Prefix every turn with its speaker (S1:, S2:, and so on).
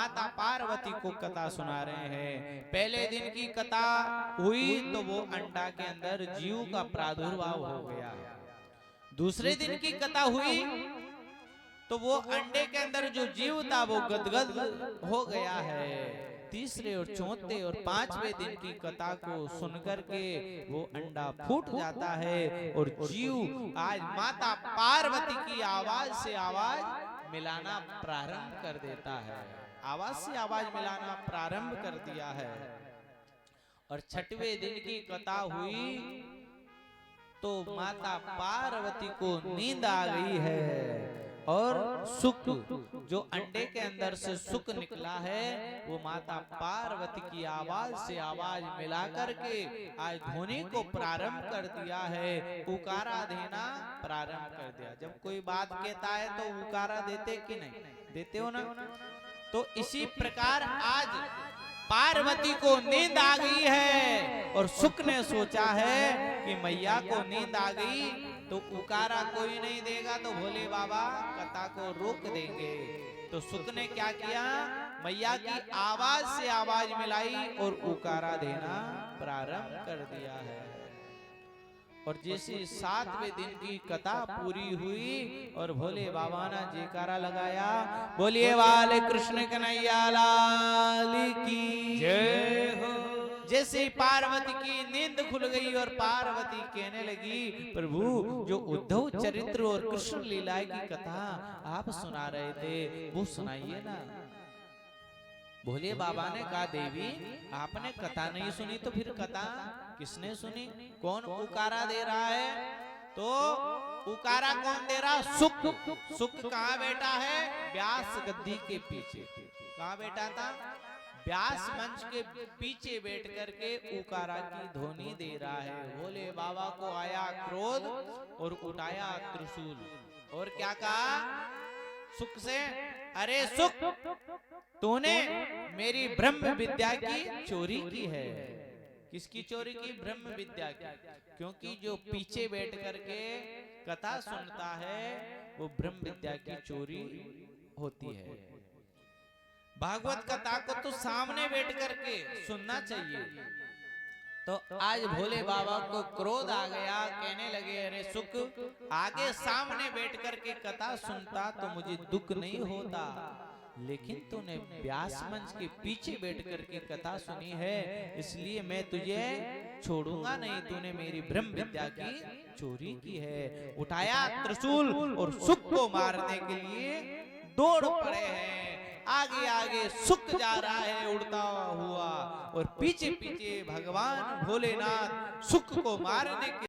S1: माता पार्वती को कथा सुना रहे हैं। पहले दिन की कथा हुई तो वो अंडा के अंदर जीव का प्रादुर्भाव हो गया। दूसरे दिन की कथा हुई तो वो अंडे के अंदर जो जीव था वो गदगद हो गया है। तीसरे और चौथे और पांचवें दिन की कथा को सुनकर के वो अंडा फूट जाता है और जीव आज माता पार्वती की आवाज से आवाज मिलाना प्रारंभ कर देता है। आवाज से आवाज मिलाना प्रारंभ कर दिया है। और छठवें दिन की कथा हुई तो माता पार्वती को नींद आ गई है और सुक जो अंडे के अंदर से सुक निकला है वो माता पार्वती की आवाज से आवाज मिला करके आज ध्वनि को प्रारंभ कर दिया है, उकारा देना प्रारंभ कर दिया। जब कोई बात कहता है तो उकारा देते कि नहीं देते हो ना? तो इसी प्रकार आज पार्वती को नींद आ गई है और सुक ने सोचा है कि मैया को नींद आ गई तो उकारा कोई नहीं देगा तो भोले बाबा कथा को रोक देंगे। तो सुक ने क्या किया, मैया की आवाज से आवाज मिलाई और उकारा देना प्रारंभ कर दिया है। और जैसे सातवें दिन की कथा पूरी हुई और भोले बाबा ने जयकारा लगाया, बोलिए वाले कृष्ण कन्हैया लाल की जय हो। जैसे पार्वती की नींद खुल गई और पार्वती कहने लगी, प्रभु जो उद्धव चरित्र और कृष्ण लीला की कथा आप सुना रहे थे वो सुनाइए ना। भोले बाबा ने कहा, देवी आपने कथा नहीं सुनी तो फिर कथा किसने सुनी? कौन उकारा दे रहा है? तो उकारा कौन दे रहा? सुक। सुक कहाँ बैठा है? व्यास गद्दी के पीछे। कहाँ बैठा था? व्यास मंच के पीछे बैठ करके उकारा की ध्वनि दे रहा है। भोले बाबा को आया क्रोध और उठाया त्रिशूल और क्या कहा सुक से, अरे सुक तूने मेरी ब्रह्म विद्या की चोरी की है। किसकी चोरी की? ब्रह्म विद्या की। क्योंकि जो पीछे बैठ करके कथा सुनता है वो ब्रह्म विद्या की चोरी होती है। भागवत कथा को तो सामने बैठ करके सुनना चाहिए। तो आज भोले बाबा को क्रोध आ गया, कहने लगे, अरे सुक आगे सामने बैठ करके कथा सुनता तो मुझे दुख नहीं होता, लेकिन तूने व्यास मंच के पीछे बैठ करके कथा सुनी है इसलिए मैं तुझे छोड़ूंगा नहीं। तूने मेरी ब्रह्म विद्या की चोरी की है। उठाया त्रिशूल और सुक को मारने के लिए दौड़ पड़े हैं। आगे आगे सुक जा रहा है उड़ता हुआ और पीछे पीछे भगवान भोलेनाथ सुक को मारने के